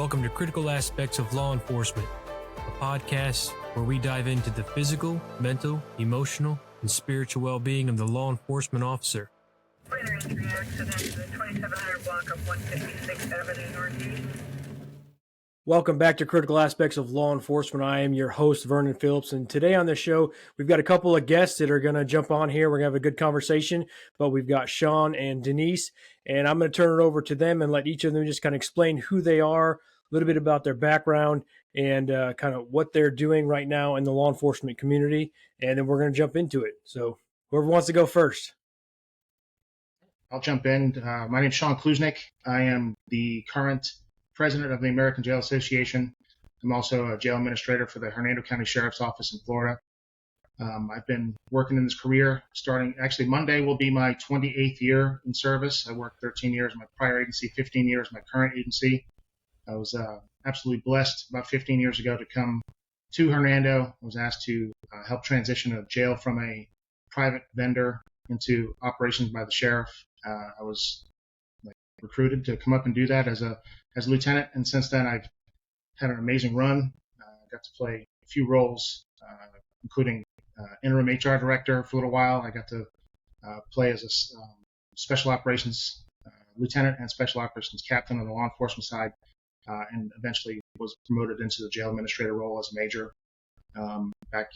Welcome to Critical Aspects of Law Enforcement, a podcast where we dive into the physical, mental, emotional, and spiritual well-being of the law enforcement officer. Minor injury accident to the 2700 block of 156th Avenue Northeast. Welcome back to Critical Aspects of Law Enforcement. I am your host, Vernon Phillips, and today on the show, we've got a couple of guests that are going to jump on here. We're going to have a good conversation, but we've got Shaun and Denise, and I'm going to turn it over to them and let each of them just kind of explain who they are, a little bit about their background, and kind of what they're doing right now in the law enforcement community, and then we're going to jump into it. So whoever wants to go first. I'll jump in. My name is Shaun Klucznik. I am the current president of the American Jail Association. I'm also a jail administrator for the Hernando County Sheriff's Office in Florida. I've been working in this career actually Monday will be my 28th year in service. I worked 13 years in my prior agency, 15 years in my current agency. I was absolutely blessed about 15 years ago to come to Hernando. I was asked to help transition a jail from a private vendor into operations by the sheriff. I was recruited to come up and do that as a lieutenant, and since then I've had an amazing run. Got to play a few roles, including interim HR director for a little while. I got to play as a special operations lieutenant and special operations captain on the law enforcement side, and eventually was promoted into the jail administrator role as a major back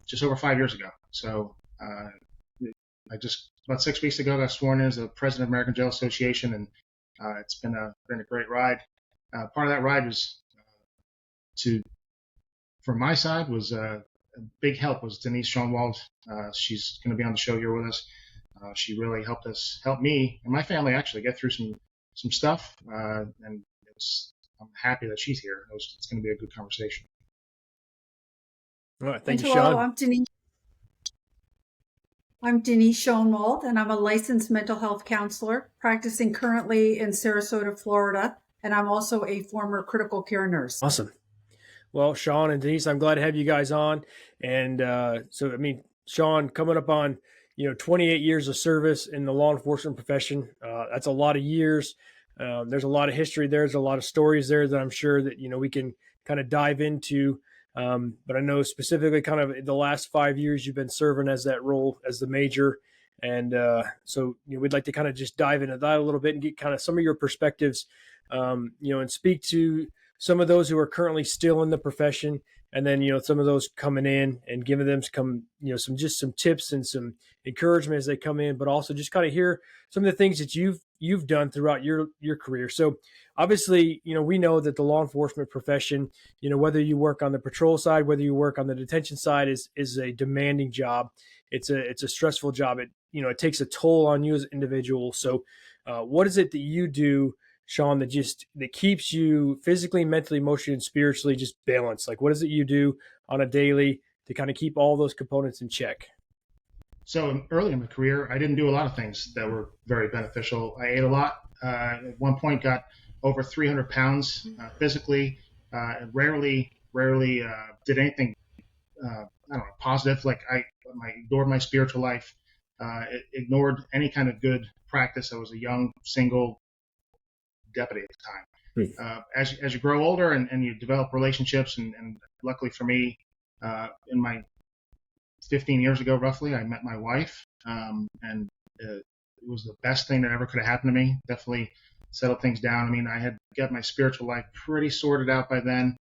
just over 5 years ago. So I just about 6 weeks ago got sworn in as the president of the American Jail Association, and it's been a great ride. Part of that ride was from my side was a big help was Denise Schonwald. She's going to be on the show here with us. She really helped me and my family actually get through some stuff, and I'm happy that she's here. It's going to be a good conversation. All right, thank you, Hello, Shaun. I'm Denise Schonwald, and I'm a licensed mental health counselor practicing currently in Sarasota, Florida, and I'm also a former critical care nurse. Awesome. Well, Shaun and Denise, I'm glad to have you guys on. And Shaun, coming up on 28 years of service in the law enforcement profession. That's a lot of years. There's a lot of history there. There's a lot of stories there that I'm sure that we can kind of dive into. But I know specifically kind of the last 5 years you've been serving as that role as the major. And so we'd like to kind of just dive into that a little bit and get kind of some of your perspectives, and speak to some of those who are currently still in the profession. And then, some of those coming in and giving them some tips and some encouragement as they come in, but also just kind of hear some of the things that you've done throughout your career. So obviously, we know that the law enforcement profession, whether you work on the patrol side, whether you work on the detention side is a demanding job. It's a stressful job. It takes a toll on you as an individual. So what is it that you do, Shaun, that keeps you physically, mentally, emotionally, and spiritually just balanced? Like, what is it you do on a daily to kind of keep all those components in check? So early in my career, I didn't do a lot of things that were very beneficial. I ate a lot. At one point, got over 300 pounds physically. Rarely did anything, positive. Like I ignored my spiritual life, ignored any kind of good practice. I was a young single deputy at the time. As you grow older and you develop relationships, and luckily for me, in my 15 years ago, roughly, I met my wife, and it was the best thing that ever could have happened to me. Definitely settled things down. I mean, I had got my spiritual life pretty sorted out by then.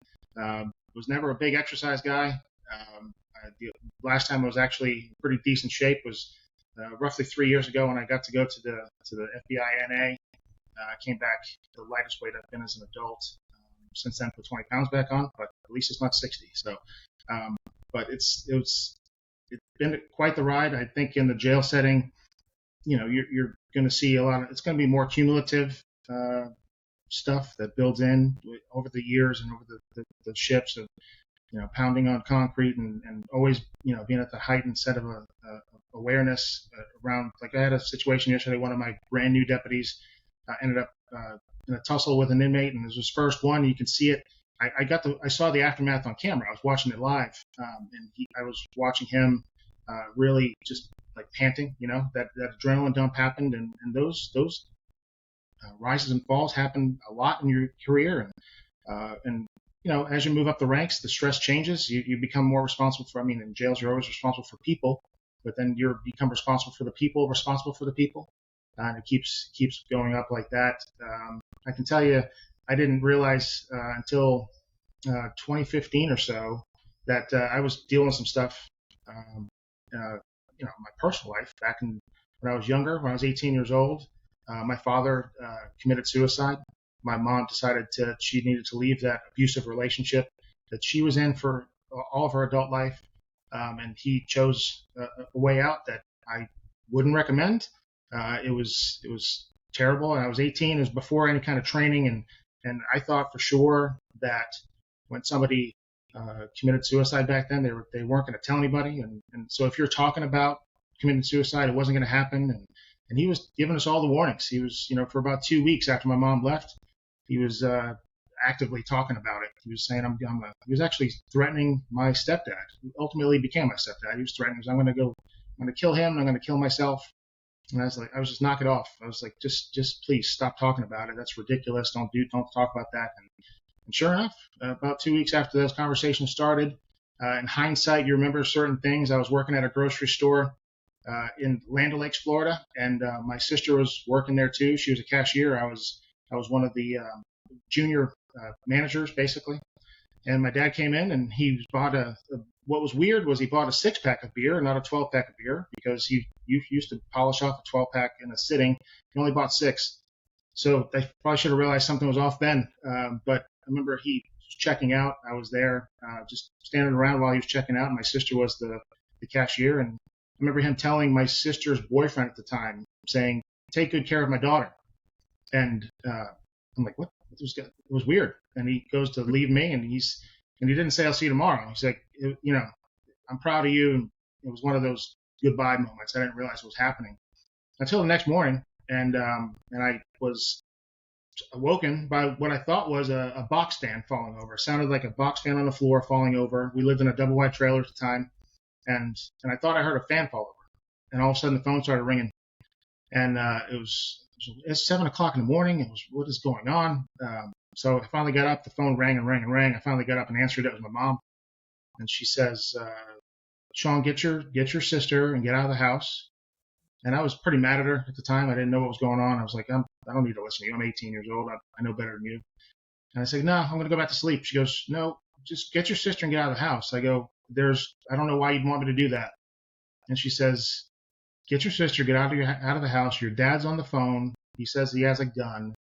Was never a big exercise guy. The last time I was actually in pretty decent shape was roughly 3 years ago when I got to go to the FBI NA. I came back the lightest weight I've been as an adult. Since then, put 20 pounds back on, but at least it's not 60. So, but it's been quite the ride. I think in the jail setting, you're going to see it's going to be more cumulative stuff that builds in over the years and over the shifts of, pounding on concrete and always, being at the heightened set of awareness around. Like I had a situation yesterday, one of my brand new deputies ended up in a tussle with an inmate, and it was his first one. You can see it. I saw the aftermath on camera. I was watching it live, and I was watching him really just like panting. That adrenaline dump happened, and those rises and falls happen a lot in your career. And as you move up the ranks, the stress changes. You become more responsible for. I mean, in jails, you're always responsible for people, but then you become responsible for the people, and it keeps going up like that. I can tell you, I didn't realize until 2015 or so that I was dealing with some stuff, my personal life back when I was younger, when I was 18 years old. My father committed suicide. My mom decided she needed to leave that abusive relationship that she was in for all of her adult life, and he chose a way out that I wouldn't recommend. It was terrible, and I was 18. It was before any kind of training, and I thought for sure that when somebody committed suicide back then, they weren't going to tell anybody, and so if you're talking about committing suicide, it wasn't going to happen, and he was giving us all the warnings. He was, for about 2 weeks after my mom left, he was actively talking about it. He was saying, he was actually threatening my stepdad, who ultimately became my stepdad. He was threatening, I'm going to kill him, and I'm going to kill myself. And I was just knock it off. I was like, just please stop talking about it. That's ridiculous. Don't talk about that. And sure enough, about 2 weeks after those conversations started, in hindsight, you remember certain things. I was working at a grocery store in Land O'Lakes, Florida, and my sister was working there too. She was a cashier. I was one of the junior managers, basically. And my dad came in, and he bought what was weird was he bought a 6-pack of beer, not a 12-pack of beer, because he used to polish off a 12-pack in a sitting. He only bought 6. So they probably should have realized something was off then. But I remember he was checking out. I was there just standing around while he was checking out. And my sister was the cashier. And I remember him telling my sister's boyfriend at the time, saying, "Take good care of my daughter." And I'm like, what? It was weird. And he goes to leave me, and he didn't say, "I'll see you tomorrow." He's like, "I'm proud of you." And it was one of those goodbye moments. I didn't realize what was happening until the next morning. And I was awoken by what I thought was a box stand falling over. It sounded like a box fan on the floor falling over. We lived in a double wide trailer at the time. And I thought I heard a fan fall over. And all of a sudden the phone started ringing. And it's 7 o'clock in the morning. It was, what is going on? So I finally got up. The phone rang and rang and rang. I finally got up and answered it. It was my mom. And she says, "Shaun, get your sister and get out of the house." And I was pretty mad at her at the time. I didn't know what was going on. I was like, I don't need to listen to you. I'm 18 years old. I know better than you. And I said, "No, I'm going to go back to sleep." She goes, "No, just get your sister and get out of the house." I go, I don't know why you'd want me to do that. And she says, "Get your sister, get out of the house. Your dad's on the phone. He says he has a gun."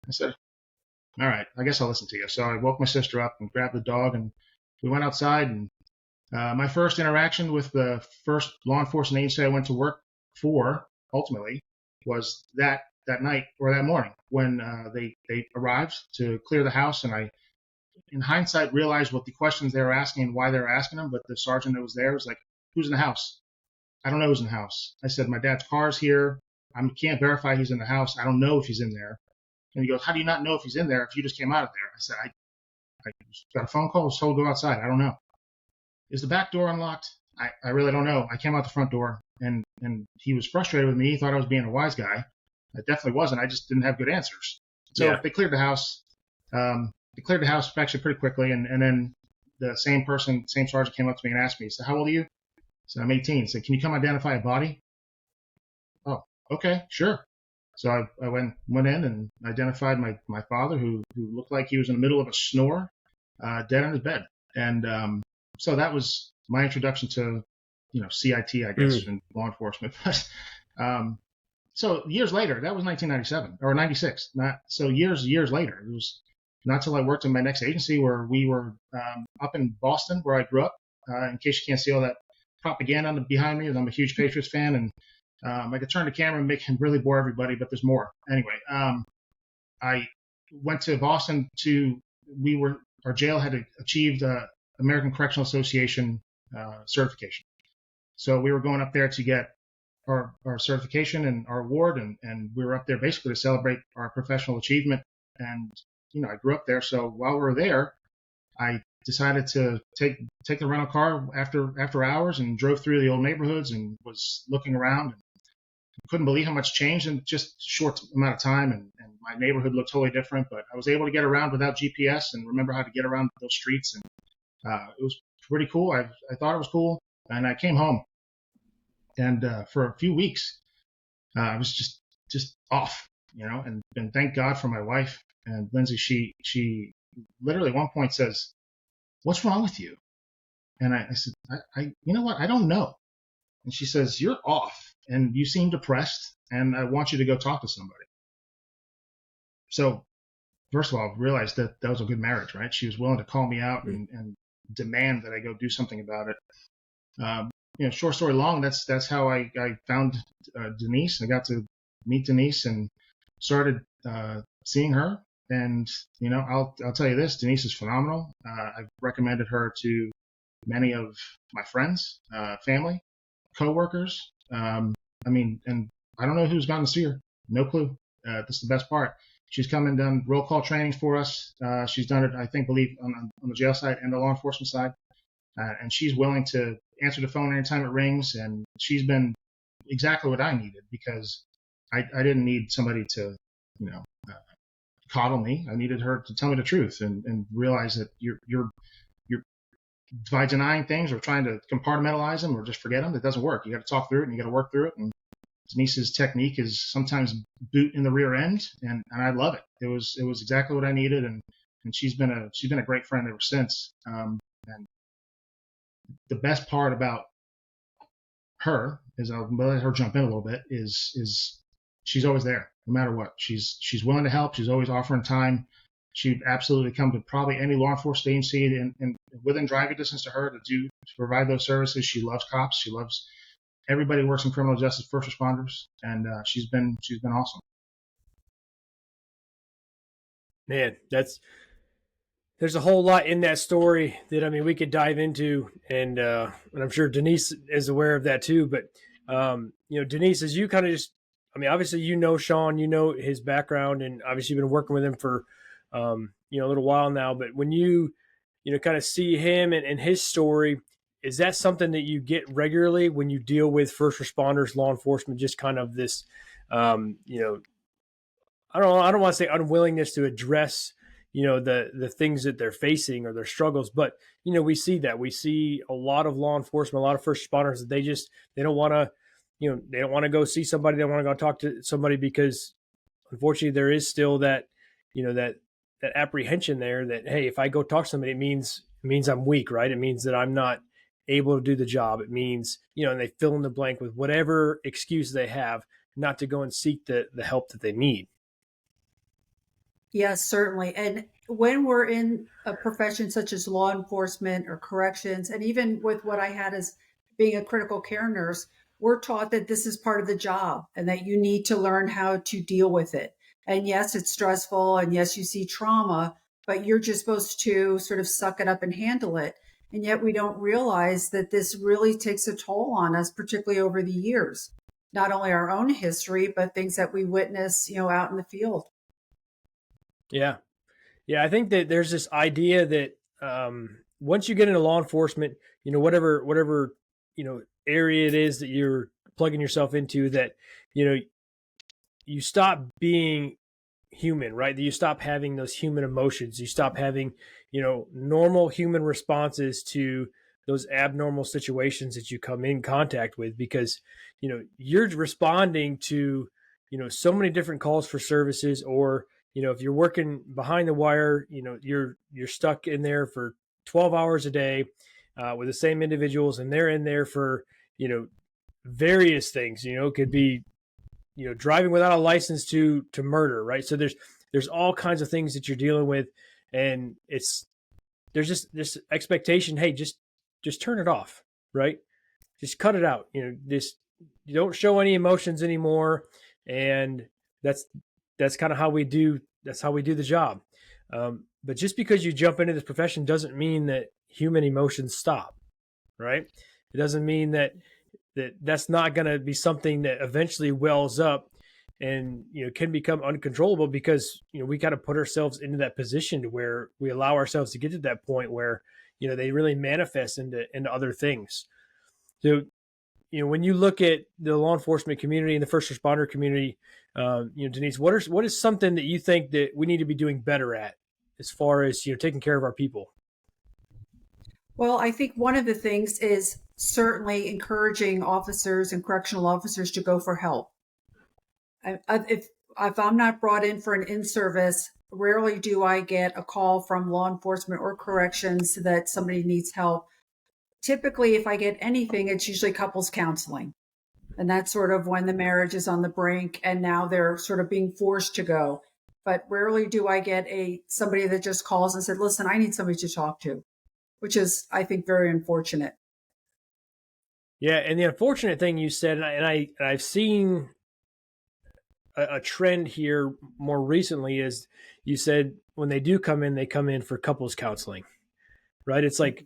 I said, "All right, I guess I'll listen to you." So I woke my sister up and grabbed the dog, and we went outside. And my first interaction with the first law enforcement agency I went to work for, ultimately, was that night or that morning when they arrived to clear the house. And I, in hindsight, realized what the questions they were asking and why they were asking them. But the sergeant that was there was like, "Who's in the house?" "I don't know who's in the house." I said, "My dad's car's here. I can't verify he's in the house. I don't know if he's in there." And he goes, "How do you not know if he's in there if you just came out of there?" I said, I got a phone call, was told to go outside. I don't know. "Is the back door unlocked?" I really don't know. I came out the front door, and he was frustrated with me. He thought I was being a wise guy. I definitely wasn't. I just didn't have good answers. So they cleared the house. Actually pretty quickly, and then the same sergeant came up to me and asked me, he said, "How old are you?" I said, "I'm 18. He said, "Can you come identify a body?" "Oh, okay, sure." So I went in and identified my father, who looked like he was in the middle of a snore, dead on his bed. And so that was my introduction to, CIT, I guess, in law enforcement. So years later, that was 1997 or 96. So years later, it was not till I worked in my next agency where we were up in Boston, where I grew up. In case you can't see all that propaganda behind me, I'm a huge Patriots fan, and I could turn the camera and make him really bore everybody, but there's more. Anyway, I went to Boston our jail had achieved American Correctional Association certification. So we were going up there to get our certification and our award, and we were up there basically to celebrate our professional achievement. And, I grew up there. So while we were there, I decided to take the rental car after hours and drove through the old neighborhoods and was looking around. couldn't believe how much changed in just a short amount of time. And my neighborhood looked totally different, but I was able to get around without GPS and remember how to get around those streets. And it was pretty cool. I thought it was cool. And I came home, and for a few weeks, I was just off, and thank God for my wife. And Lindsay, she literally at one point says, "What's wrong with you?" And I said, you know what? I don't know. And she says, "You're off and you seem depressed, and I want you to go talk to somebody." So first of all, I realized that was a good marriage, right? She was willing to call me out and demand that I go do something about it. Short story long, that's how I found Denise. I got to meet Denise and started seeing her. And, I'll tell you this, Denise is phenomenal. I've recommended her to many of my friends, family, coworkers. And I don't know who's gotten to see her. No clue. This is the best part. She's come and done roll call trainings for us. She's done it, I believe, on the jail side and the law enforcement side. And she's willing to answer the phone anytime it rings. And she's been exactly what I needed, because I didn't need somebody to, coddle me. I needed her to tell me the truth and realize that you're by denying things or trying to compartmentalize them or just forget them, it doesn't work. You got to talk through it and you got to work through it. And Denise's technique is sometimes boot in the rear end, and I love it. It was exactly what I needed, and she's been a great friend ever since. And the best part about her is, I'll let her jump in a little bit, is she's always there no matter what. She's willing to help. She's always offering time. She'd absolutely come to probably any law enforcement agency and within driving distance to her to provide those services. She loves cops. She loves everybody who works in criminal justice, first responders, and she's been awesome. Man, there's a whole lot in that story that we could dive into, and I'm sure Denise is aware of that too. But Denise, as you kind of just, obviously Shaun, his background, and obviously you've been working with him for a little while now. But when you kind of see him and his story, is that something that you get regularly when you deal with first responders, law enforcement? Just kind of this, I don't want to say unwillingness to address, the things that they're facing or their struggles, but we see that. We see a lot of law enforcement, a lot of first responders that they don't want to, they don't want to go see somebody. They don't want to go talk to somebody because, unfortunately, there is still that, that apprehension there that, hey, if I go talk to somebody, it means I'm weak, right? It means that I'm not able to do the job. It means, and they fill in the blank with whatever excuse they have not to go and seek the help that they need. Yes, certainly. And when we're in a profession such as law enforcement or corrections, and even with what I had as being a critical care nurse, we're taught that this is part of the job and that you need to learn how to deal with it. And yes, it's stressful. And yes, you see trauma, but you're just supposed to sort of suck it up and handle it. And yet we don't realize that this really takes a toll on us, particularly over the years, not only our own history, but things that we witness, out in the field. Yeah. Yeah. I think that there's this idea that once you get into law enforcement, whatever, area it is that you're plugging yourself into, that, you stop being human, right? That you stop having those human emotions. You stop having, normal human responses to those abnormal situations that you come in contact with, because, you're responding to, so many different calls for services, or, if you're working behind the wire, you're stuck in there for 12 hours a day with the same individuals, and they're in there for, various things, could be, driving without a license to murder, right? So there's all kinds of things that you're dealing with, and there's just this expectation, hey, just turn it off, right? Just cut it out. You don't show any emotions anymore, and that's kind of how we do. That's how we do the job. But just because you jump into this profession doesn't mean that human emotions stop, right? It doesn't mean that's not going to be something that eventually wells up and can become uncontrollable, because we got to put ourselves into that position to where we allow ourselves to get to that point where they really manifest into other things. So when you look at the law enforcement community and the first responder community, Denise, what is something that you think that we need to be doing better at as far as, taking care of our people? Well, I think one of the things is certainly encouraging officers and correctional officers to go for help. If I'm not brought in for an in-service, rarely do I get a call from law enforcement or corrections that somebody needs help. Typically, if I get anything, it's usually couples counseling. And that's sort of when the marriage is on the brink and now they're sort of being forced to go. But rarely do I get somebody that just calls and said, listen, I need somebody to talk to, which is, I think, very unfortunate. Yeah, and the unfortunate thing you said, and I've seen a trend here more recently, is you said when they do come in, they come in for couples counseling, right? It's like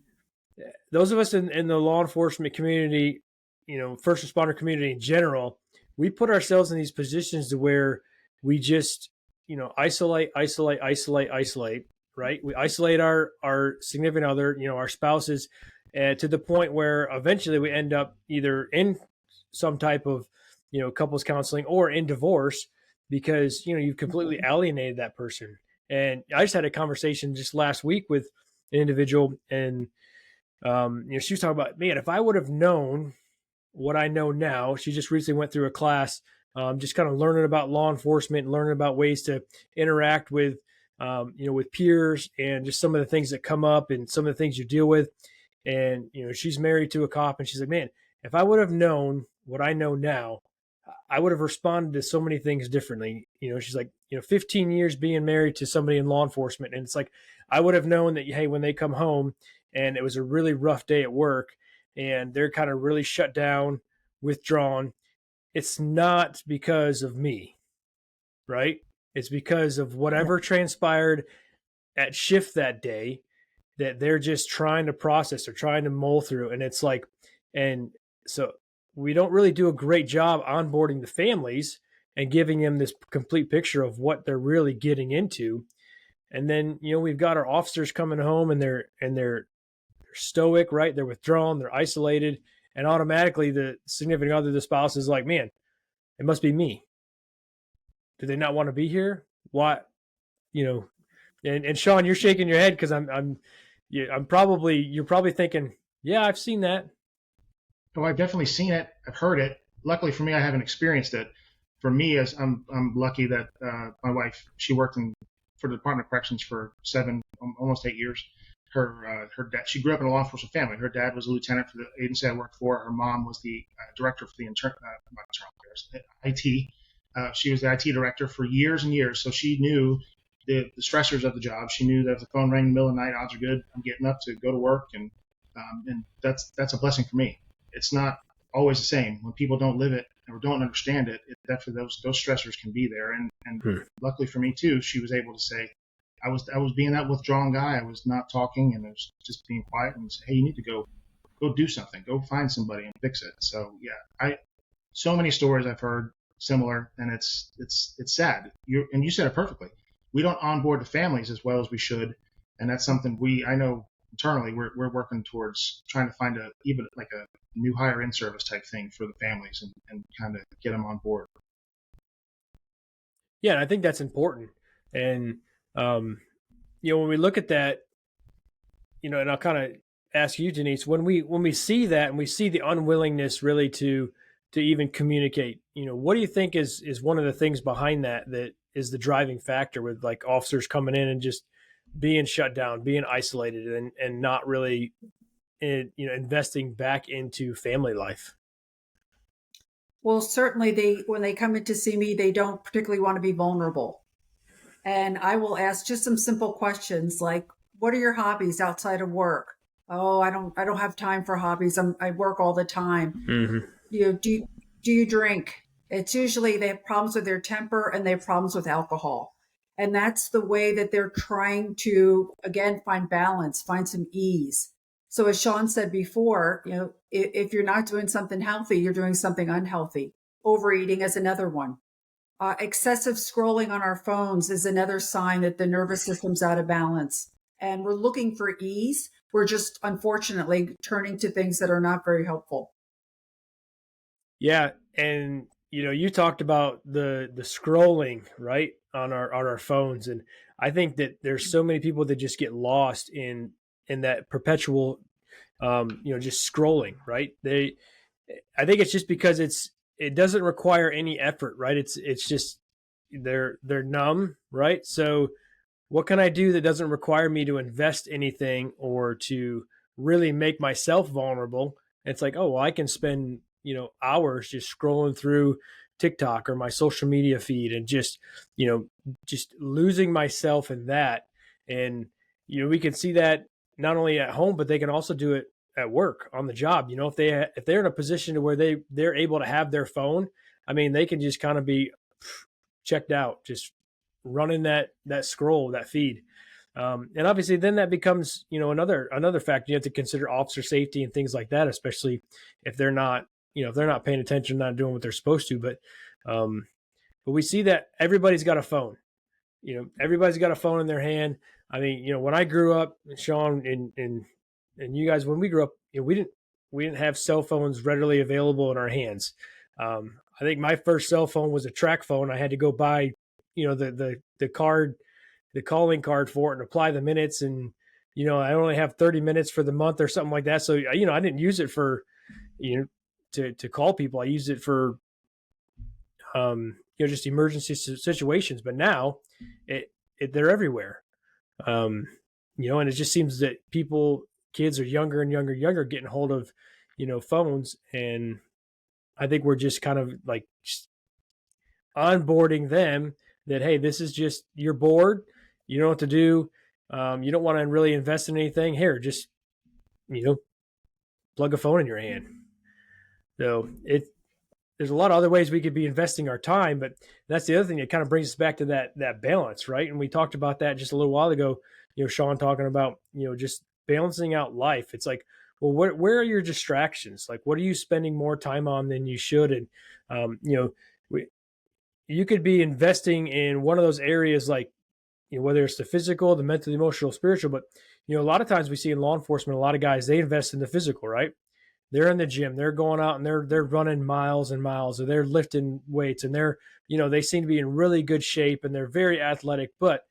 those of us in the law enforcement community, first responder community in general, we put ourselves in these positions to where we just, isolate, right? We isolate our significant other, our spouses, to the point where eventually we end up either in some type of, couples counseling or in divorce because, you've completely alienated that person. And I just had a conversation just last week with an individual, and she was talking about, man, if I would have known what I know now. She just recently went through a class, just kind of learning about law enforcement, learning about ways to interact with, with peers, and just some of the things that come up and some of the things you deal with. And she's married to a cop, and she's like, man, if I would have known what I know now, I would have responded to so many things differently. She's like, 15 years being married to somebody in law enforcement, and it's like I would have known that, hey, when they come home and it was a really rough day at work and they're kind of really shut down, withdrawn, it's not because of me, right? It's because of whatever transpired at shift that day that they're just trying to process or trying to mull through. And it's like, and so we don't really do a great job onboarding the families and giving them this complete picture of what they're really getting into. And then, we've got our officers coming home and they're stoic, right? They're withdrawn, they're isolated, and automatically the significant other, the spouse, is like, man, it must be me. Do they not want to be here? Why? And Shaun, you're shaking your head because you're probably thinking, yeah, I've seen that. Oh, I've definitely seen it. I've heard it. Luckily for me, I haven't experienced it. For me, as I'm lucky that my wife, she worked for the Department of Corrections for almost 8 years. Her dad, she grew up in a law enforcement family. Her dad was a lieutenant for the agency I worked for. Her mom was the director for the IT. She was the IT director for years and years, so she knew the stressors of the job. She knew that if the phone rang in the middle of the night, odds are good, I'm getting up to go to work, and that's a blessing for me. It's not always the same when people don't live it or don't understand it. Definitely those stressors can be there, and luckily for me too, she was able to say, I was being that withdrawn guy. I was not talking, and I was just being quiet and say, hey, you need to go do something, go find somebody and fix it. So yeah, so many stories I've heard similar, and it's sad. You said it perfectly. We don't onboard the families as well as we should, and that's something I know internally we're working towards, trying to find even like a new hire in service type thing for the families and kind of get them on board. Yeah, and I think that's important. And when we look at that, and I'll kind of ask you, Denise, when we see that and we see the unwillingness really to even communicate, what do you think is one of the things behind that is the driving factor with like officers coming in and just being shut down, being isolated, and not really, investing back into family life? Well, certainly when they come in to see me, they don't particularly want to be vulnerable. And I will ask just some simple questions like, what are your hobbies outside of work? Oh, I don't have time for hobbies. I work all the time. Mm-hmm. Do you drink? It's usually they have problems with their temper and they have problems with alcohol. And that's the way that they're trying to, again, find balance, find some ease. So as Shaun said before, if you're not doing something healthy, you're doing something unhealthy. Overeating is another one. Excessive scrolling on our phones is another sign that the nervous system's out of balance. And we're looking for ease. We're just, unfortunately, turning to things that are not very helpful. Yeah, and you talked about the scrolling, right, on our phones, and I think that there's so many people that just get lost in that perpetual, just scrolling, right? I think it's just because it doesn't require any effort, right? It's just they're numb, right? So what can I do that doesn't require me to invest anything or to really make myself vulnerable? It's like, oh, well, I can spend, hours just scrolling through TikTok or my social media feed and just losing myself in that. And, we can see that not only at home, but they can also do it at work on the job. If they're in a position to where they're able to have their phone, I mean, they can just kind of be checked out, just running that scroll, that feed. And obviously then that becomes, another factor. You have to consider officer safety and things like that, especially if they're not, if they're not paying attention, not doing what they're supposed to. But we see that everybody's got a phone. Everybody's got a phone in their hand. I mean, when I grew up, Shaun, and you guys, when we grew up, we didn't have cell phones readily available in our hands. I think my first cell phone was a track phone. I had to go buy, the card, the calling card for it, and apply the minutes. And I only have 30 minutes for the month or something like that. So I didn't use it for to call people. I used it for just emergency situations. But now they're everywhere. And it just seems that kids are younger and younger getting hold of phones. And I think we're just kind of like onboarding them that, hey, this is just, you're bored, you know what to do, you don't want to really invest in anything, here, just plug a phone in your hand. So there's a lot of other ways we could be investing our time, but that's the other thing that kind of brings us back to that balance, right? And we talked about that just a little while ago, Shaun, talking about just balancing out life. It's like, well, where are your distractions? Like, what are you spending more time on than you should? And you could be investing in one of those areas, like whether it's the physical, the mental, the emotional, spiritual. But a lot of times we see in law enforcement, a lot of guys, they invest in the physical, right? They're in the gym, they're going out and they're running miles and miles, or they're lifting weights, and they seem to be in really good shape, and they're very athletic. But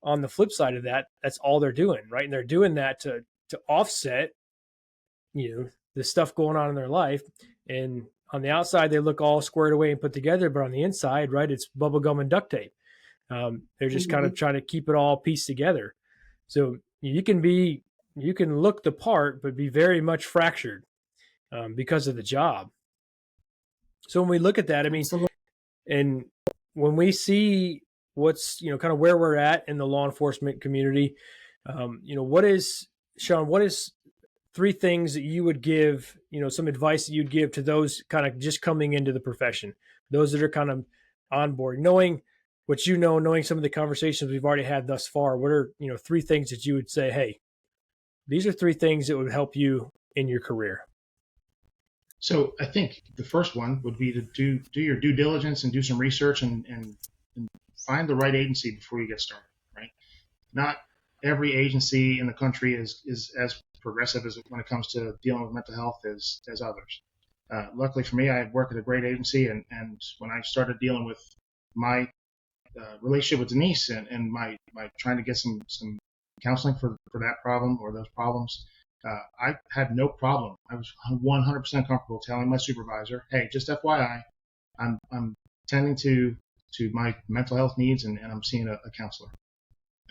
on the flip side of that, that's all they're doing, right? And they're doing that to offset the stuff going on in their life. And on the outside, they look all squared away and put together, but on the inside, right, it's bubble gum and duct tape. They're just kind of trying to keep it all pieced together. So you can look the part, but be very much fractured because of the job. So when we look at that, I mean, Absolutely. and when we see what's, kind of where we're at in the law enforcement community, Shaun, what is 3 things that you would give, some advice that you'd give to those kind of just coming into the profession, those that are kind of on board, knowing what knowing some of the conversations we've already had thus far? What are, 3 things that you would say, hey, these are 3 things that would help you in your career? So I think the first one would be to do your due diligence and do some research and find the right agency before you get started, right? Not every agency in the country is as progressive as when it comes to dealing with mental health as others. Luckily for me, I work at a great agency, and when I started dealing with my relationship with Denise and my trying to get some counseling for that problem or those problems, I had no problem. I was 100% comfortable telling my supervisor, hey, just FYI, I'm tending to my mental health needs, and I'm seeing a counselor.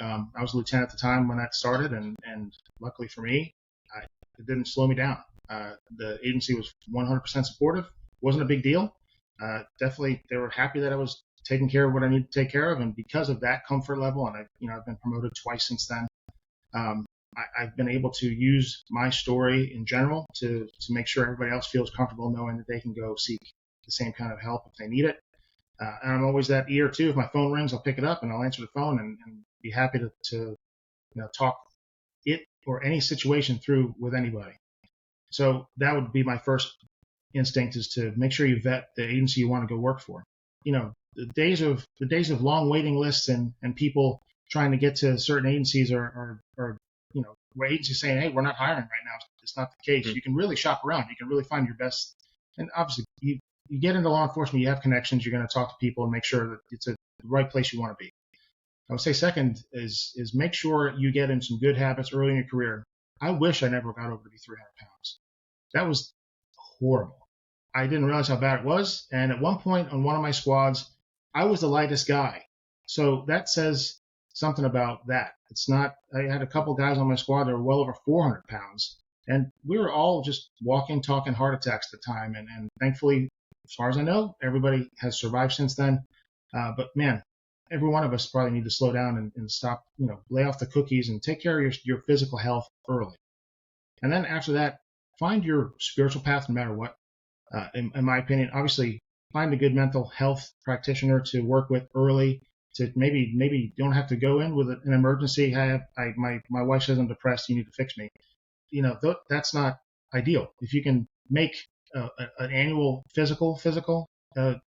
I was a lieutenant at the time when that started, and luckily for me, it didn't slow me down. The agency was 100% supportive. Wasn't a big deal. Definitely, they were happy that I was taking care of what I needed to take care of, and because of that comfort level, and I've been promoted twice since then. I've been able to use my story in general to make sure everybody else feels comfortable knowing that they can go seek the same kind of help if they need it. And I'm always that ear too. If my phone rings, I'll pick it up and I'll answer the phone and be happy to talk it or any situation through with anybody. So that would be my first instinct, is to make sure you vet the agency you want to go work for. The days of long waiting lists and people trying to get to certain agencies are where agencies saying, hey, we're not hiring right now. It's not the case. You can really shop around. You can really find your best and obviously you get into law enforcement, you have connections, you're going to talk to people and make sure that it's the right place you want to be. I would say second is make sure you get in some good habits early in your career. I wish I never got over to be 300 pounds. That was horrible. I didn't realize how bad it was. And at one point on one of my squads, I was the lightest guy. So that says something about that. It's not, I had a couple guys on my squad that were well over 400 pounds. And we were all just walking, talking heart attacks at the time. And thankfully, as far as I know, everybody has survived since then. But man, every one of us probably need to slow down and stop, lay off the cookies and take care of your physical health early. And then after that, find your spiritual path no matter what. In my opinion, obviously, find a good mental health practitioner to work with early. To maybe you don't have to go in with an emergency. My wife says I'm depressed. You need to fix me. That's not ideal. If you can make an annual physical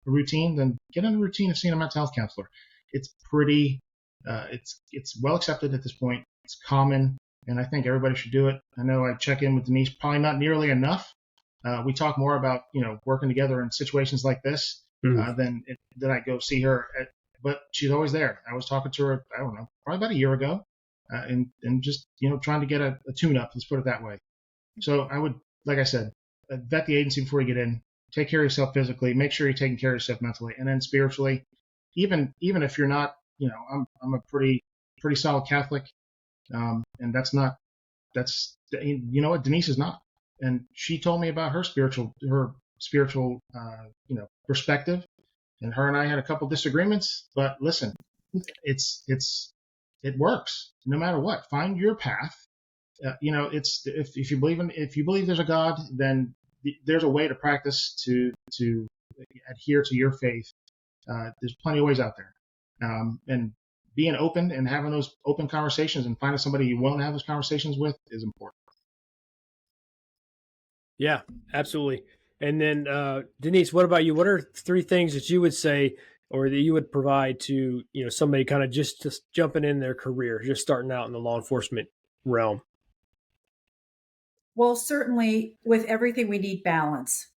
routine, then get in a routine of seeing a mental health counselor. It's pretty, it's well accepted at this point. It's common, and I think everybody should do it. I know I check in with Denise, probably not nearly enough. We talk more about, working together in situations like this than I go see her. But she's always there. I was talking to her, I don't know, probably about a year ago, and just, trying to get a tune up. Let's put it that way. So I would, like I said, vet the agency before you get in. Take care of yourself physically. Make sure you're taking care of yourself mentally, and then spiritually. Even if you're not, I'm a pretty solid Catholic, and what Denise is not, and she told me about her spiritual perspective, and her and I had a couple disagreements, but listen, it works no matter what. Find your path. If you believe there's a God, then there's a way to practice to adhere to your faith. There's plenty of ways out there. And being open and having those open conversations and finding somebody you want to have those conversations with is important. Yeah, absolutely. And then, Denise, what about you? What are 3 things that you would say or that you would provide to, somebody kind of just jumping in their career, just starting out in the law enforcement realm? Well, certainly with everything, we need balance.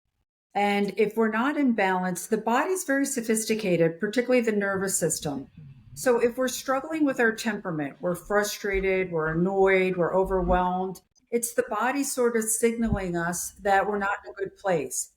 And if we're not in balance, the body's very sophisticated, particularly the nervous system. So if we're struggling with our temperament, we're frustrated, we're annoyed, we're overwhelmed, it's the body sort of signaling us that we're not in a good place.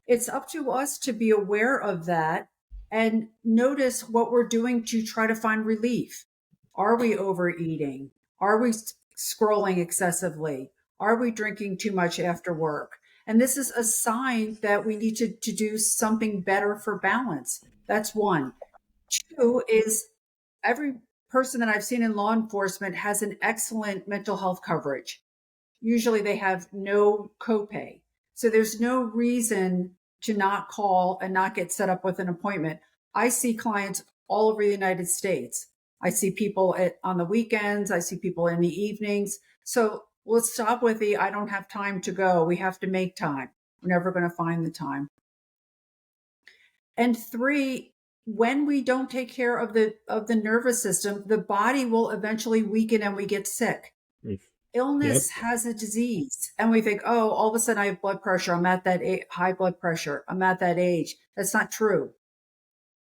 It's up to us to be aware of that and notice what we're doing to try to find relief. Are we overeating? Are we scrolling excessively? Are we drinking too much after work? And this is a sign that we need to do something better for balance. That's one. 2 is every person that I've seen in law enforcement has an excellent mental health coverage. Usually they have no copay. So there's no reason to not call and not get set up with an appointment. I see clients all over the United States. I see people on the weekends. I see people in the evenings. So let's stop with I don't have time to go. We have to make time. We're never going to find the time. And 3, when we don't take care of the nervous system, the body will eventually weaken and we get sick. Illness has a disease, and we think, oh, all of a sudden I have blood pressure. I'm at that high blood pressure. I'm at that age. That's not true.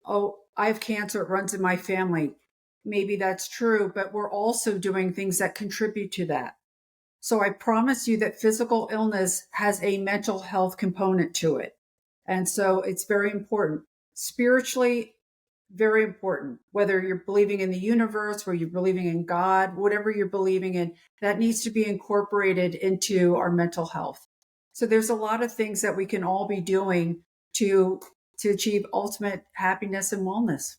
Oh, I have cancer. It runs in my family. Maybe that's true, but we're also doing things that contribute to that. So I promise you that physical illness has a mental health component to it. And so it's very important. Spiritually, very important. Whether you're believing in the universe, whether you're believing in God, whatever you're believing in, that needs to be incorporated into our mental health. So there's a lot of things that we can all be doing to achieve ultimate happiness and wellness.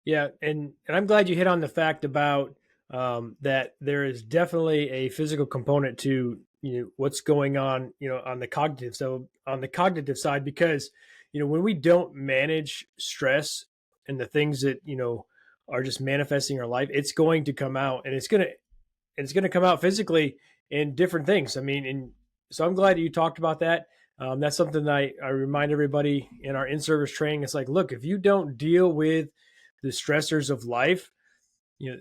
Yeah, and I'm glad you hit on the fact about that there is definitely a physical component to what's going on on the cognitive side, because when we don't manage stress and the things that are just manifesting in our life, it's going to come out, and it's going to come out physically in different things. I mean, and so I'm glad that you talked about that. That's something that I remind everybody in our in-service training. It's like, look, if you don't deal with the stressors of life,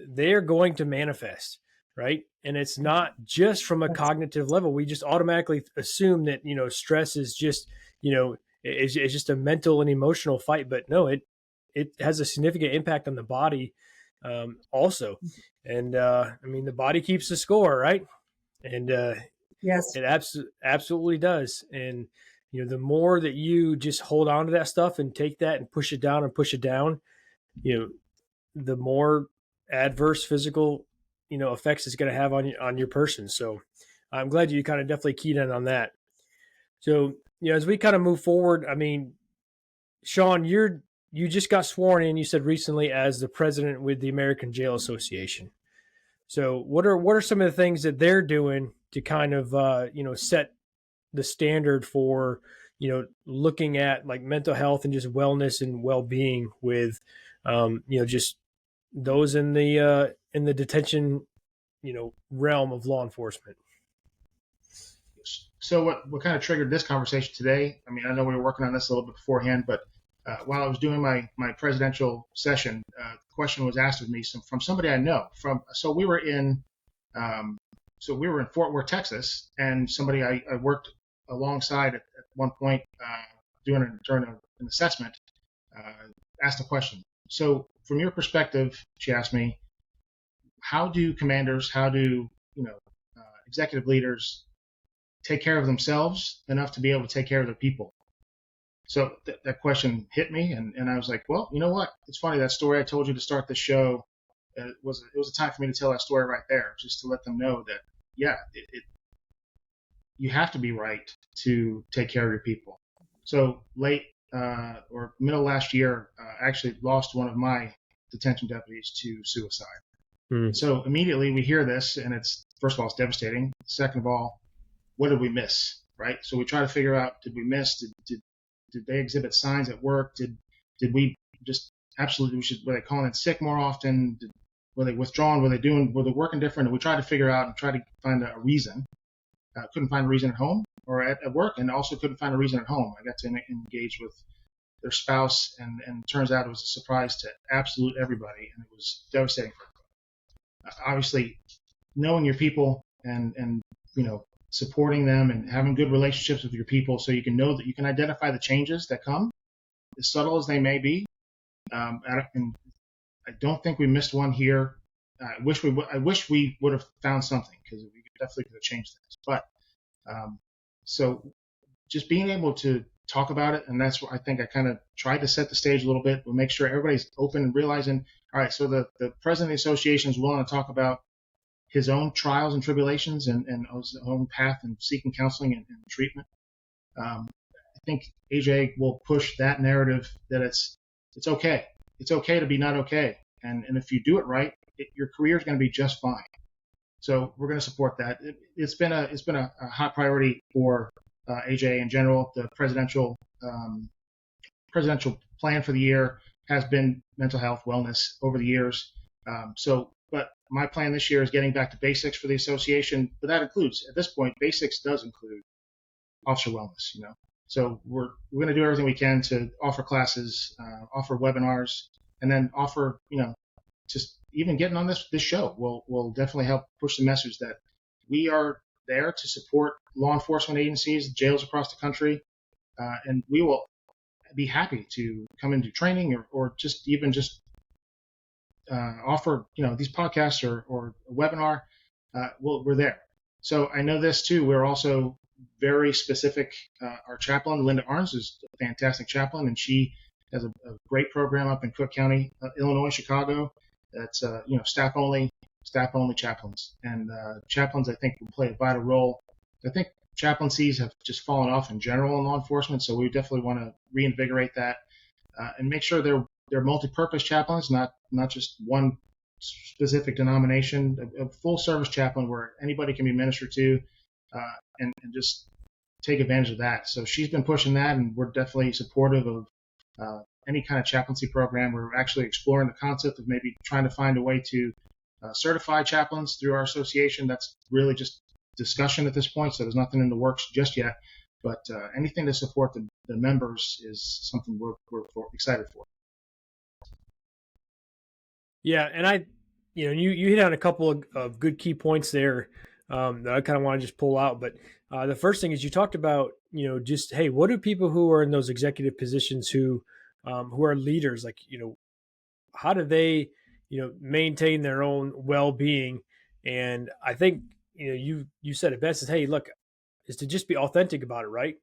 they're going to manifest. right? And it's not just from a cognitive level. We just automatically assume that, stress is just, it's just a mental and emotional fight. But no, it has a significant impact on the body also. And the body keeps the score, right? And Yes. it absolutely does. And, the more that you just hold on to that stuff and take that and push it down, the more adverse physical, effects it's going to have on your person. So I'm glad you kind of definitely keyed in on that. So, as we kind of move forward, Shaun, you just got sworn in, you said recently, as the president with the American Jail Association. So what are some of the things that they're doing to kind of set the standard for looking at like mental health and just wellness and well-being with just those in the detention realm of law enforcement? So what kind of triggered this conversation today? I know we were working on this a little bit beforehand, but while I was doing my presidential session, the question was asked of me from somebody I know. So we were in Fort Worth, Texas, and somebody I worked alongside at one point during an assessment asked a question. So from your perspective, she asked me, how do commanders, executive leaders take care of themselves enough to be able to take care of their people? So that question hit me, and I was like, well, you know what? It's funny, that story I told you to start the show, it was a time for me to tell that story right there, just to let them know that, yeah, you have to be right to take care of your people. So late or middle last year, I actually lost one of my detention deputies to suicide. So immediately we hear this, and first of all, it's devastating. Second of all, what did we miss, right? So we try to figure out, did we miss? Did they exhibit signs at work? Did we just absolutely, were they calling in sick more often? Were they withdrawn? Were they working different? And we tried to figure out and try to find a reason. Couldn't find a reason at home or at work, and also couldn't find a reason at home. I got to engage with their spouse, and it turns out it was a surprise to absolute everybody, and it was devastating for everybody. Obviously, knowing your people and supporting them and having good relationships with your people, so you can know that you can identify the changes that come, as subtle as they may be. And I don't think we missed one here. I wish we would have found something, because we definitely could have changed things. But so just being able to talk about it, and that's what I think I kind of tried to set the stage a little bit. We'll make sure everybody's open and realizing, all right, so the president of the association is willing to talk about his own trials and tribulations and his own path in seeking counseling and treatment. I think AJ will push that narrative that it's okay. It's okay to be not okay. And if you do it right, your career is going to be just fine. So we're going to support that. It's been a hot priority for AJ in general. The presidential plan for the year has been mental health, wellness over the years. But my plan this year is getting back to basics for the association. But that includes, at this point, basics does include officer wellness. So we're going to do everything we can to offer classes, offer webinars, and then offer, just even getting on this show will definitely help push the message that we are there to support law enforcement agencies, jails across the country, and we will be happy to come and do training or just offer, these podcasts or a webinar. We're there. So I know this too. We're also very specific. Our chaplain, Linda Arns, is a fantastic chaplain, and she has a great program up in Cook County, Illinois, Chicago. That's staff only chaplains, and chaplains I think will play a vital role. I think chaplaincies have just fallen off in general in law enforcement, so we definitely want to reinvigorate that and make sure they're multi-purpose chaplains, not just one specific denomination, a full service chaplain where anybody can be ministered to, and just take advantage of that. So she's been pushing that, and we're definitely supportive of any kind of chaplaincy program. We're actually exploring the concept of maybe trying to find a way to certify chaplains through our association. That's really just discussion at this point, so there's nothing in the works just yet. But anything to support the members is something we're excited for. Yeah, and you hit on a couple of good key points there that I kind of want to just pull out. But the first thing is you talked about, just, hey, what do people who are in those executive positions who are leaders, like, how do they, maintain their own well-being? And I think, you said it best is, hey, look, is to just be authentic about it, right?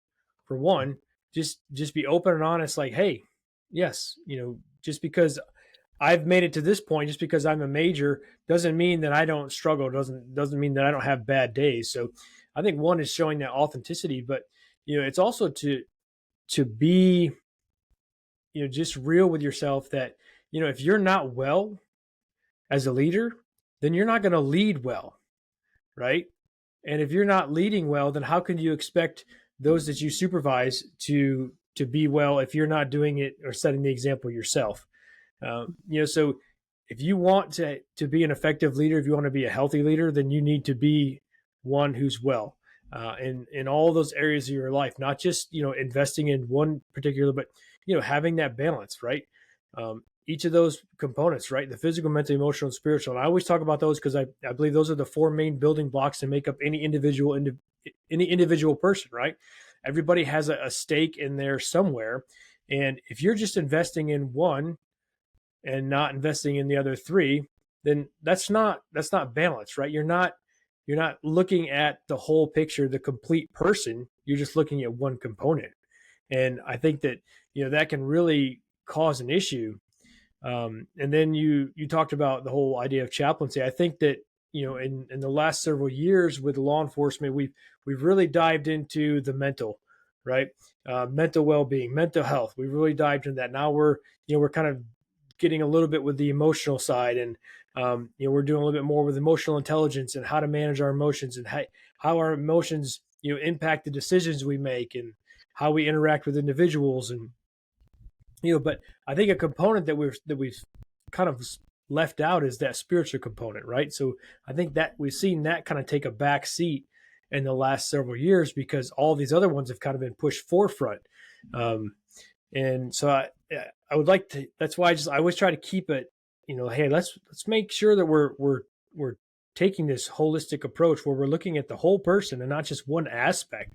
For one, just be open and honest, like, hey, yes, just because I've made it to this point, just because I'm a major doesn't mean that I don't struggle, doesn't mean that I don't have bad days. So I think one is showing that authenticity, but it's also to be just real with yourself that if you're not well as a leader, then you're not going to lead well, right? And if you're not leading well, then how can you expect those that you supervise to be well if you're not doing it or setting the example yourself? So if you want to be an effective leader, if you want to be a healthy leader, then you need to be one who's well in all those areas of your life, not just investing in one particular, but having that balance, right? Each of those components, right? The physical, mental, emotional, and spiritual. And I always talk about those because I believe those are the four main building blocks to make up any individual person, right? Everybody has a stake in there somewhere. And if you're just investing in one and not investing in the other three, then that's not balanced, right? You're not looking at the whole picture, the complete person. You're just looking at one component. And I think that, that can really cause an issue. And then you talked about the whole idea of chaplaincy. I think that, in the last several years with law enforcement, we've really dived into the mental, right? Mental well-being, mental health. We've really dived into that. Now we're kind of getting a little bit with the emotional side, and we're doing a little bit more with emotional intelligence and how to manage our emotions and how our emotions impact the decisions we make and how we interact with individuals. And but I think a component that we've kind of left out is that spiritual component, right? So I think that we've seen that kind of take a back seat in the last several years because all these other ones have kind of been pushed forefront. And so I would like to. That's why I always try to keep it. Hey, let's make sure that we're taking this holistic approach where we're looking at the whole person and not just one aspect.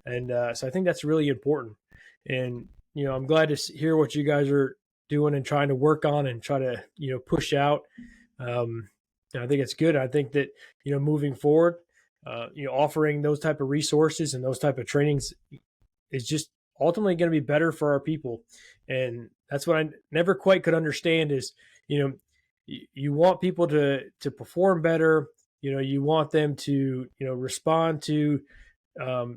And so I think that's really important. And I'm glad to hear what you guys are doing and trying to work on and try to push out. I think it's good. I think that moving forward, offering those type of resources and those type of trainings is just ultimately going to be better for our people. And that's what I never quite could understand is, you want people to perform better. You want them to, respond to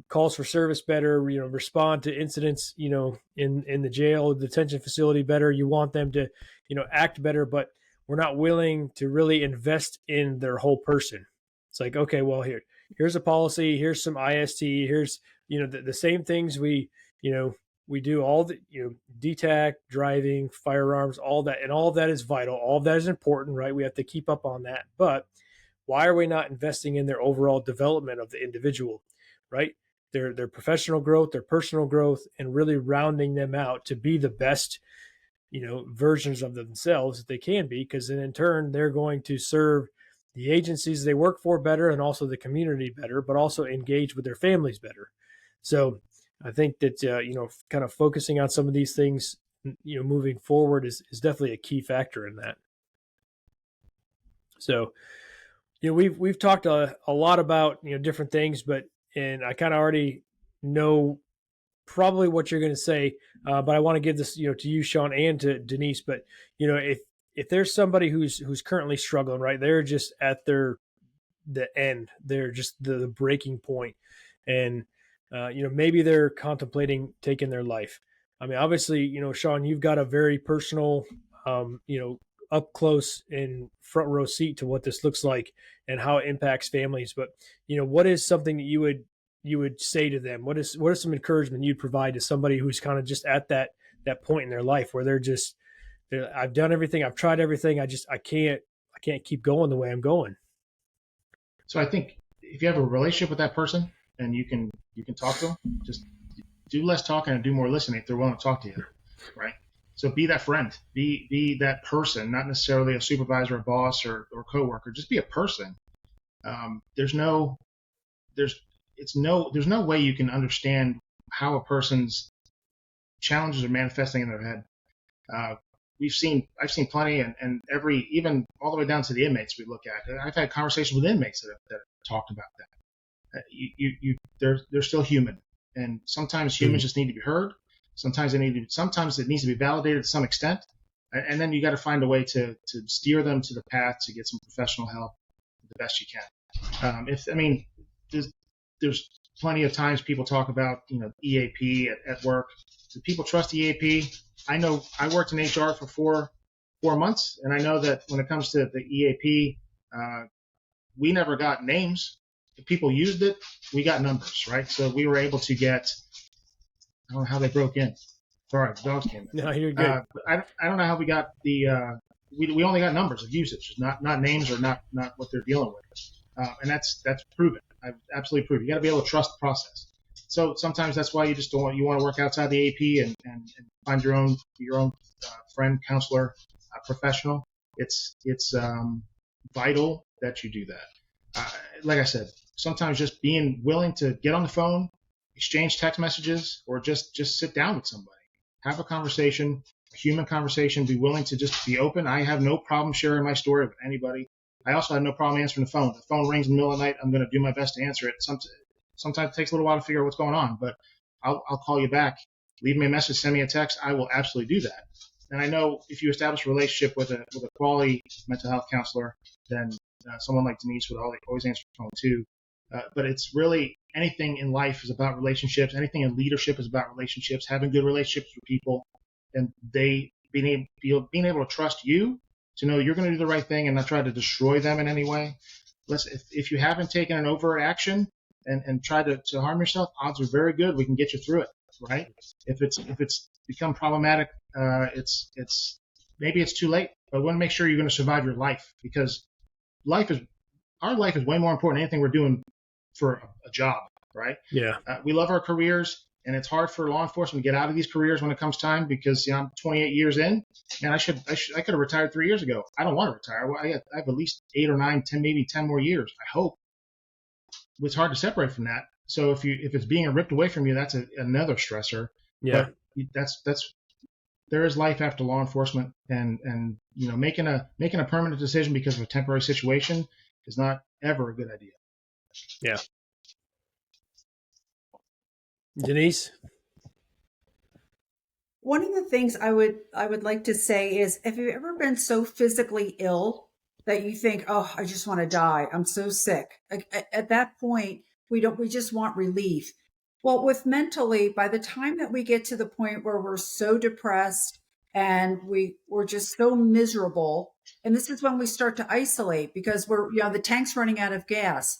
calls for service better, respond to incidents, in the jail, detention facility better. You want them to, act better, but we're not willing to really invest in their whole person. It's like, okay, well, here's a policy, here's some IST, here's, the same things we do all the, DTAC, driving, firearms, all that, and all of that is vital. All of that is important, right? We have to keep up on that. But why are we not investing in their overall development of the individual, right? Their professional growth, their personal growth, and really rounding them out to be the best, versions of themselves that they can be, because then in turn, they're going to serve the agencies they work for better and also the community better, but also engage with their families better. So I think that, kind of focusing on some of these things, moving forward is definitely a key factor in that. So, we've talked a lot about, different things, and I kind of already know probably what you're going to say, but I want to give this, to you, Shaun, and to Denise. But, if there's somebody who's currently struggling, right, they're just at the end, they're just the breaking point, and maybe they're contemplating taking their life. I mean, obviously, Shaun, you've got a very personal, up close and front row seat to what this looks like and how it impacts families. But, what is something that you would say to them? What is some encouragement you'd provide to somebody who's kind of just at that point in their life where I've done everything, I've tried everything, I can't keep going the way I'm going. So I think if you have a relationship with that person and you can talk to them, just do less talking and do more listening if they're willing to talk to you, right? So be that friend, be that person, not necessarily a supervisor, a boss, or coworker. Just be a person. There's no way you can understand how a person's challenges are manifesting in their head. I've seen plenty, and even all the way down to the inmates we look at. I've had conversations with inmates that have talked about that. They're still human, and sometimes humans just need to be heard. Sometimes it needs to be validated to some extent, and then you got to find a way to steer them to the path to get some professional help the best you can. There's plenty of times people talk about EAP at work. Do people trust EAP? I know I worked in HR for four months, and I know that when it comes to the EAP, we never got names. If people used it, we got numbers, right? So we were able to get. I don't know how they broke in. Sorry, the dogs came in. No, you're good. I don't know how we got the. We only got numbers of usage, not names or not what they're dealing with, and that's proven. I've absolutely proven. You got to be able to trust the process. So sometimes that's why you just don't want to work outside the AP and find your own friend, counselor, professional. It's vital that you do that. Like I said, sometimes just being willing to get on the phone, exchange text messages, or just sit down with somebody, have a conversation, a human conversation, be willing to just be open. I have no problem sharing my story with anybody. I also have no problem answering the phone. If the phone rings in the middle of the night, I'm going to do my best to answer it. Sometimes it takes a little while to figure out what's going on, but I'll call you back. Leave me a message, send me a text. I will absolutely do that. And I know if you establish a relationship with a quality mental health counselor, then someone like Denise would always answer the phone too. But it's really anything in life is about relationships. Anything in leadership is about relationships, having good relationships with people, and they being able to trust you to know you're going to do the right thing and not try to destroy them in any way. If you haven't taken an overt action and tried to harm yourself, odds are very good we can get you through it, right? If it's become problematic, maybe it's too late. But we want to make sure you're going to survive your life, because our life is way more important than anything we're doing for a job, right? Yeah. We love our careers, and it's hard for law enforcement to get out of these careers when it comes time, because I'm 28 years in, and I could have retired 3 years ago. I don't want to retire. I have at least 8 or 9, 10, maybe 10 more years, I hope. It's hard to separate from that. So if it's being ripped away from you, that's another stressor. Yeah. But there is life after law enforcement, and making a permanent decision because of a temporary situation is not ever a good idea. Yeah. Denise? One of the things I would like to say is, have you ever been so physically ill that you think, oh, I just want to die. I'm so sick. At that point, we just want relief. Well, with mentally, by the time that we get to the point where we're so depressed and we're just so miserable, and this is when we start to isolate because the tank's running out of gas.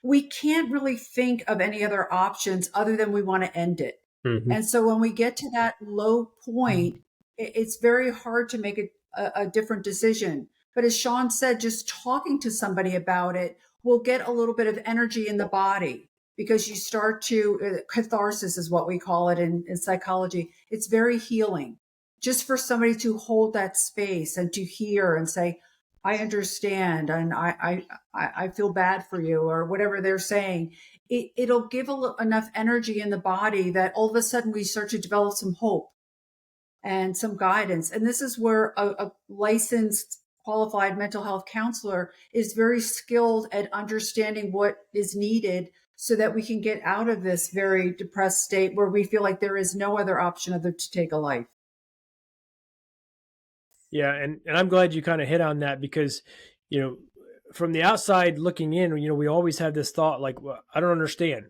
We can't really think of any other options other than we want to end it. Mm-hmm. And so when we get to that low point, it's very hard to make a different decision. But as Shaun said, just talking to somebody about it will get a little bit of energy in the body, because you start to, catharsis is what we call it in psychology. It's very healing. Just for somebody to hold that space and to hear and say, I understand, and I feel bad for you, or whatever they're saying, it'll give enough energy in the body that all of a sudden we start to develop some hope and some guidance. And this is where a licensed, qualified mental health counselor is very skilled at understanding what is needed so that we can get out of this very depressed state where we feel like there is no other option other to take a life. Yeah, and I'm glad you kind of hit on that, because, from the outside looking in, we always have this thought like, well, I don't understand.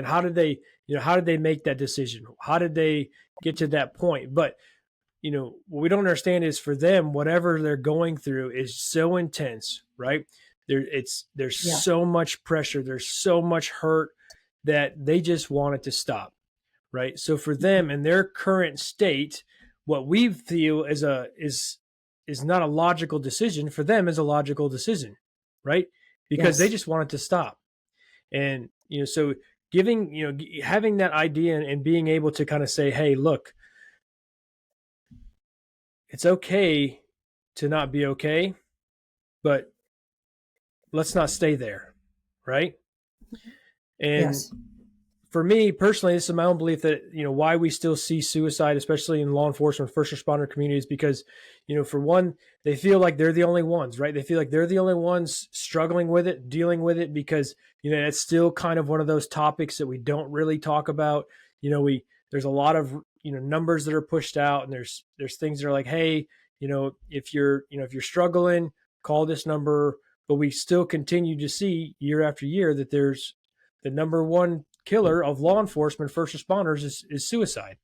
How did they make that decision? How did they get to that point? But, what we don't understand is, for them, whatever they're going through is so intense, right? There's so much pressure. There's so much hurt that they just want it to stop, right? So for them in their current state, what we feel is not a logical decision, for them is a logical decision, right? Because they just want it to stop. And, so having that idea and being able to kind of say, hey, look, it's okay to not be okay, but let's not stay there, right? And Yes. for me personally, this is my own belief that, why we still see suicide, especially in law enforcement, first responder communities, because, for one, they feel like they're the only ones, right? They feel like they're the only ones struggling with it, dealing with it, because, it's still kind of one of those topics that we don't really talk about. There's a lot of, numbers that are pushed out, and there's things that are like, hey, if you're struggling, call this number. But we still continue to see year after year that there's the number one killer of law enforcement first responders is suicide.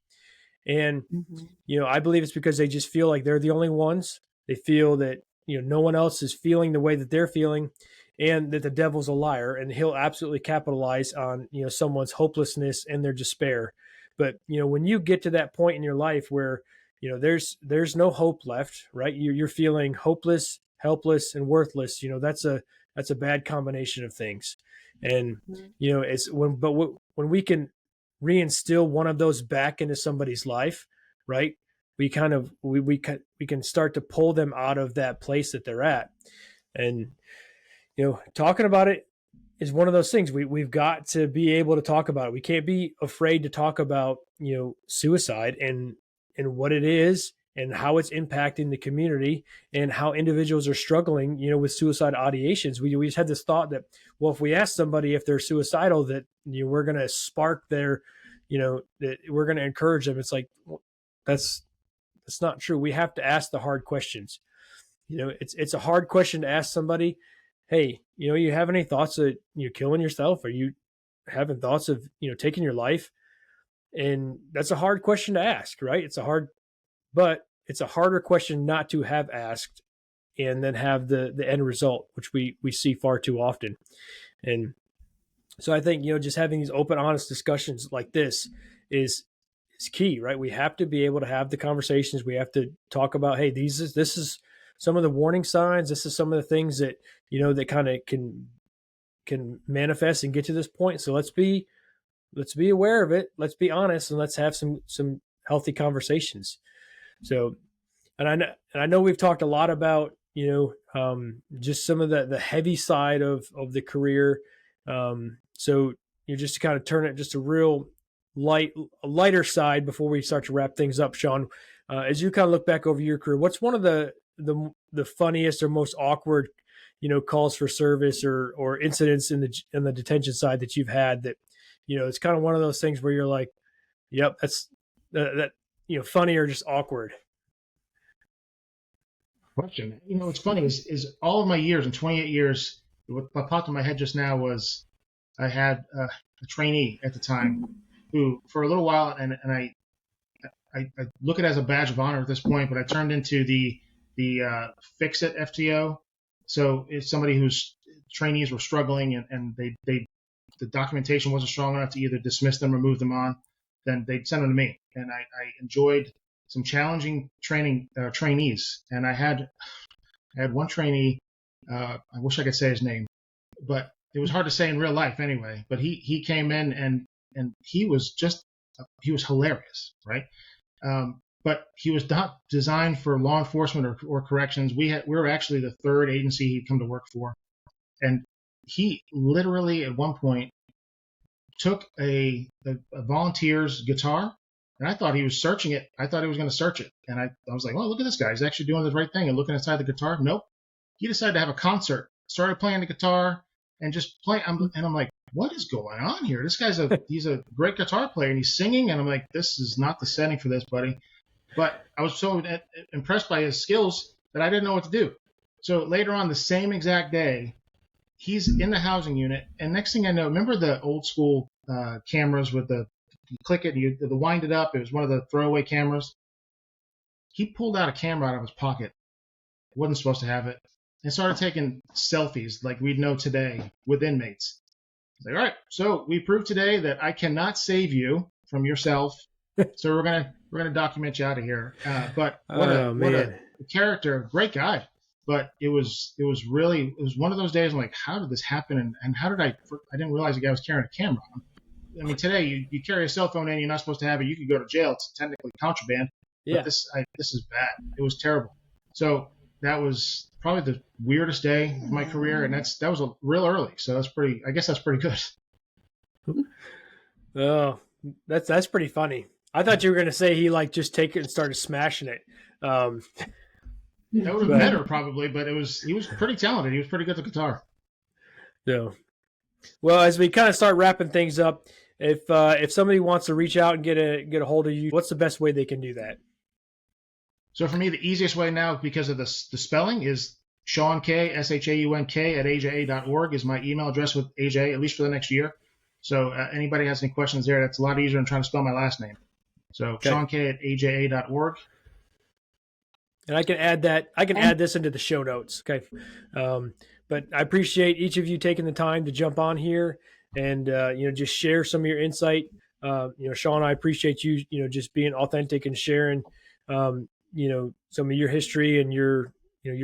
And Mm-hmm. I believe it's because they just feel like they're the only ones. They feel that no one else is feeling the way that they're feeling, and that the devil's a liar, and he'll absolutely capitalize on someone's hopelessness and their despair. But when you get to that point in your life where there's no hope left, right? You're feeling hopeless, helpless, and worthless. That's a bad combination of things. And it's when we can reinstill one of those back into somebody's life, right? We kind of we can start to pull them out of that place that they're at. And talking about it is one of those things. We've got to be able to talk about it. We can't be afraid to talk about suicide and what it is and how it's impacting the community and how individuals are struggling with suicide ideations. We just had this thought that, well, if we ask somebody if they're suicidal, that we're going to spark their that we're going to encourage them. It's like, well, that's not true. We have to ask the hard questions. It's a hard question to ask somebody, hey, you have any thoughts of killing yourself? Are you having thoughts of taking your life? And that's a hard question to ask, right? But it's a harder question not to have asked and then have the end result, which we see far too often. And so I think just having these open, honest discussions like this is key, right? We have to be able to have the conversations. We have to talk about, hey, this is some of the warning signs. This is some of the things that that kind of can manifest and get to this point. So let's be aware of it. Let's be honest, and let's have some healthy conversations. So, and I know we've talked a lot about just some of the heavy side of the career. So just to kind of turn it just a real lighter side before we start to wrap things up, Shaun. As you kind of look back over your career, what's one of the funniest or most awkward calls for service or incidents in the detention side that you've had that it's kind of one of those things where you're like, yep, that's that funny or just awkward? Question. What's funny is all of my years, in 28 years, what popped in my head just now was I had a trainee at the time who, for a little while, and I look at it as a badge of honor at this point, but I turned into the fix it FTO. So if somebody whose trainees were struggling and the documentation wasn't strong enough to either dismiss them or move them on, then they'd send them to me. And I enjoyed some challenging trainees. And I had one trainee, I wish I could say his name, but it was hard to say in real life anyway. But he came in and he was hilarious, right? But he was not designed for law enforcement or corrections. We were actually the third agency he'd come to work for. And he literally at one point took a volunteer's guitar, and I thought he was searching it. I thought he was going to search it. And I was like, well, look at this guy. He's actually doing the right thing and looking inside the guitar. Nope. He decided to have a concert, started playing the guitar and just playing. And I'm like, what is going on here? This guy's he's a great guitar player and he's singing. And I'm like, this is not the setting for this, buddy. But I was so impressed by his skills that I didn't know what to do. So later on, the same exact day, he's in the housing unit. And next thing I know, remember the old school cameras with you click it and you wind it up. It was one of the throwaway cameras. He pulled out a camera out of his pocket. Wasn't supposed to have it. And started taking selfies like we'd know today with inmates. Like, all right, so we proved today that I cannot save you from yourself. So we're gonna document you out of here. But what a character, great guy. But it was one of those days. I'm like, how did this happen? And how did I didn't realize the guy was carrying a camera on. I mean, today you carry a cell phone in, you're not supposed to have it. You could go to jail. It's technically contraband. Yeah. But this is bad. It was terrible. So that was probably the weirdest day of my career, and that was a real early. So I guess that's pretty good. Oh, that's pretty funny. I thought you were going to say he like just take it and started smashing it. That would have been better probably, but he was pretty talented. He was pretty good at the guitar. No. Well, as we kind of start wrapping things up, if somebody wants to reach out and get a hold of you, what's the best way they can do that? So for me, the easiest way now, because of the spelling, is Shaun K, SHAUNK at aja.org is my email address with AJ, at least for the next year. So anybody has any questions there, that's a lot easier than trying to spell my last name. So Okay. Shaun K at aja.org. And I can add that. I can add this into the show notes. Okay. But I appreciate each of you taking the time to jump on here and just share some of your insight. Shaun, I appreciate you just being authentic and sharing some of your history and your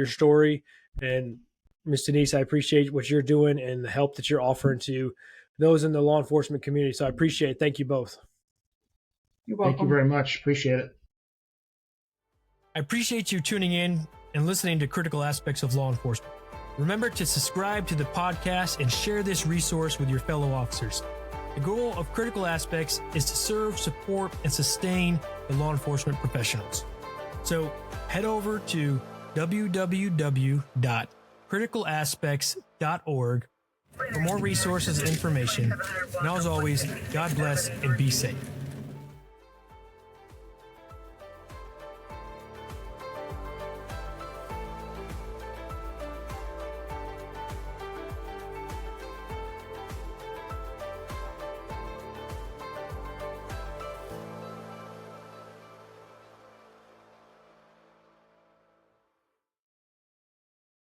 story. And Miss Denise, I appreciate what you're doing and the help that you're offering to those in the law enforcement community. So I appreciate it. Thank you both. You're welcome. Thank you very much. Appreciate it. I appreciate you tuning in and listening to Critical Aspects of Law Enforcement. Remember to subscribe to the podcast and share this resource with your fellow officers. The goal of Critical Aspects is to serve, support, and sustain the law enforcement professionals. So head over to www.criticalaspects.org for more resources and information. And as always, God bless and be safe.